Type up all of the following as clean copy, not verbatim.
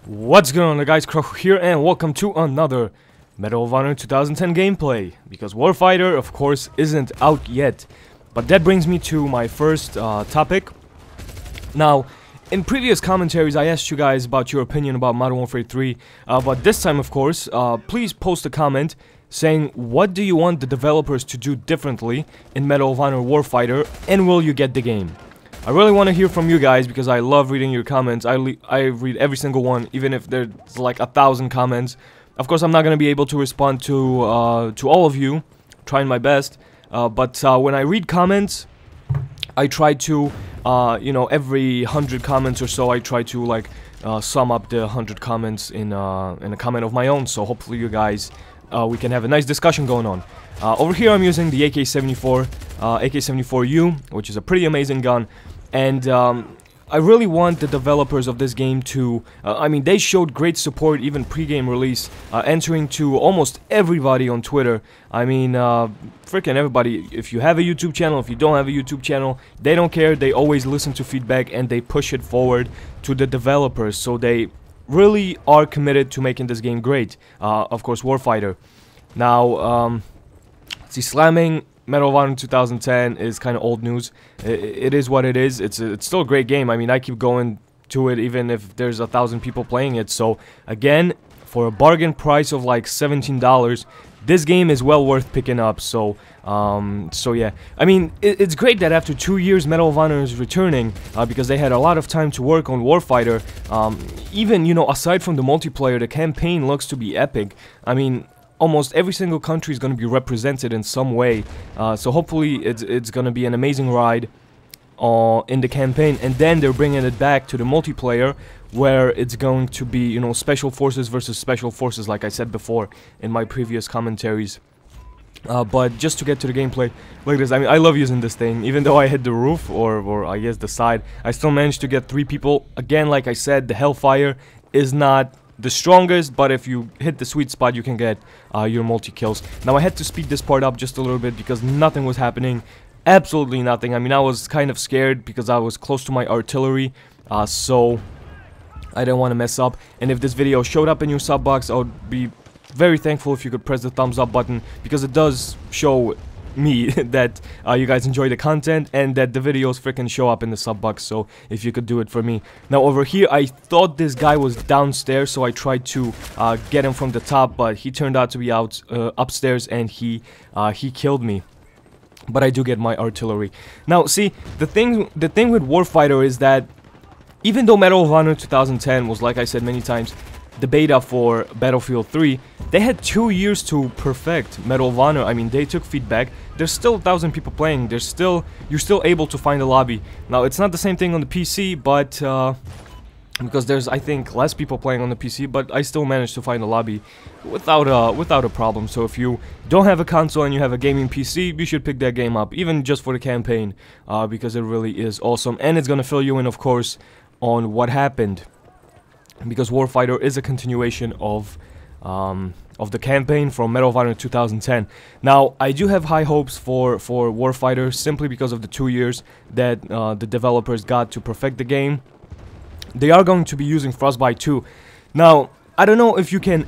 What's going on, guys? Crow here, and welcome to another Medal of Honor 2010 gameplay. Because Warfighter, of course, isn't out yet. But that brings me to my first topic. Now, in previous commentaries, I asked you guys about your opinion about Modern Warfare 3. But this time, of course, please post a comment saying what do you want the developers to do differently in Medal of Honor Warfighter, and will you get the game? I really want to hear from you guys because I love reading your comments. I read every single one, even if there's like 1,000 comments. Of course, I'm not going to be able to respond to all of you, trying my best. But when I read comments, I try to, you know, every 100 comments or so, I try to like sum up the 100 comments in a comment of my own. So hopefully you guys, we can have a nice discussion going on. Over here, I'm using the AK-74, AK-74U, which is a pretty amazing gun. And I really want the developers of this game to, I mean, they showed great support even pre-game release, answering to almost everybody on Twitter. I mean, freaking everybody. If you have a YouTube channel, if you don't have a YouTube channel, they don't care. They always listen to feedback and they push it forward to the developers. So they really are committed to making this game great. Of course, Warfighter. Now, see, slamming Medal of Honor 2010 is kind of old news. It is what it is. It's still a great game. I mean, I keep going to it even if there's 1,000 people playing it. So again, for a bargain price of like $17, this game is well worth picking up. So yeah, I mean, it's great that after 2 years Medal of Honor is returning, because they had a lot of time to work on Warfighter. Even, you know, aside from the multiplayer, the campaign looks to be epic. I mean, almost every single country is going to be represented in some way, so hopefully it's going to be an amazing ride in the campaign. And then they're bringing it back to the multiplayer, where it's going to be, you know, special forces versus special forces, like I said before in my previous commentaries. But just to get to the gameplay, look at this. I mean, I love using this thing. Even though I hit the roof, or I guess the side, I still managed to get 3 people. Again, like I said, the Hellfire is not the strongest, but if you hit the sweet spot, you can get your multi-kills. Now, I had to speed this part up just a little bit because nothing was happening. Absolutely nothing. I mean, I was kind of scared because I was close to my artillery, so I didn't want to mess up. And if this video showed up in your sub box, I would be very thankful if you could press the thumbs up button, because it does show me that you guys enjoy the content and that the videos freaking show up in the sub box. So if you could do it for me. Now, over here, I thought this guy was downstairs, so I tried to get him from the top, but he turned out to be upstairs, and he killed me. But I do get my artillery. Now, see, the thing with Warfighter is that even though Medal of Honor 2010 was, like I said many times, the beta for Battlefield 3, they had 2 years to perfect Medal of Honor. I mean, they took feedback. There's still 1,000 people playing. You're still able to find a lobby. Now, it's not the same thing on the PC, but because there's, I think, less people playing on the PC, but I still managed to find a lobby without a problem. So if you don't have a console and you have a gaming PC, you should pick that game up, even just for the campaign, because it really is awesome, and it's gonna fill you in, of course, on what happened. Because Warfighter is a continuation of the campaign from Medal of Honor 2010. Now, I do have high hopes for Warfighter, simply because of the 2 years that the developers got to perfect the game. They are going to be using Frostbite 2. Now, I don't know if you can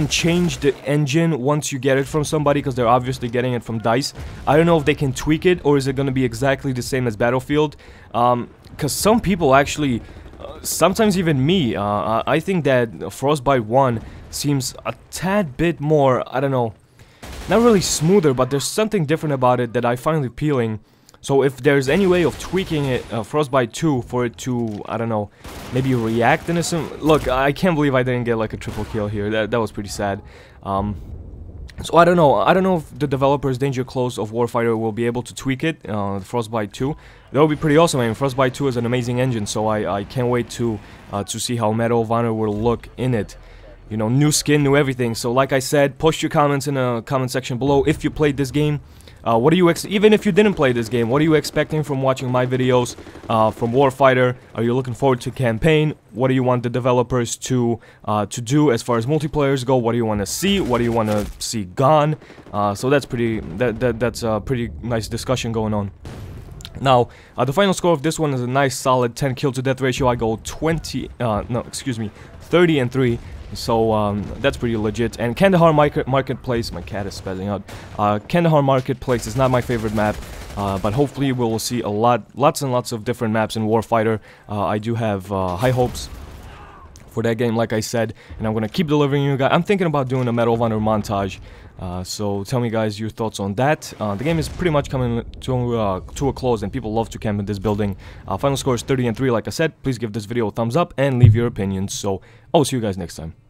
change the engine once you get it from somebody, because they're obviously getting it from DICE. I don't know if they can tweak it, or is it going to be exactly the same as Battlefield? Because some people actually, sometimes even me, I think that Frostbite 1 seems a tad bit more, I don't know, not really smoother, but there's something different about it that I find appealing. So if there's any way of tweaking it, Frostbite 2, for it to, I don't know, maybe react in a look, I can't believe I didn't get like a triple kill here. That was pretty sad. So I don't know if the developers Danger Close of Warfighter will be able to tweak it, Frostbite 2. That would be pretty awesome. I mean, Frostbite 2 is an amazing engine, so I can't wait to see how Medal of Honor will look in it. You know, new skin, new everything. So like I said, post your comments in the comment section below if you played this game. What are you even if you didn't play this game, what are you expecting from watching my videos from Warfighter? Are you looking forward to campaign? What do you want the developers to do as far as multiplayers go? What do you want to see? What do you want to see gone? So that's a pretty nice discussion going on. Now, the final score of this one is a nice solid 10 kill to death ratio. I go 30 and 3. So that's pretty legit. And Kandahar Marketplace, my cat is spazzing out. Kandahar Marketplace is not my favorite map, but hopefully we will see lots and lots of different maps in Warfighter. I do have high hopes for that game, like I said, and I'm gonna keep delivering you guys. I'm thinking about doing a Medal of Honor montage, so tell me guys your thoughts on that. The game is pretty much coming to a close, and people love to camp in this building. Final score is 30 and 3, like I said. Please give this video a thumbs up and leave your opinions. So I'll see you guys next time.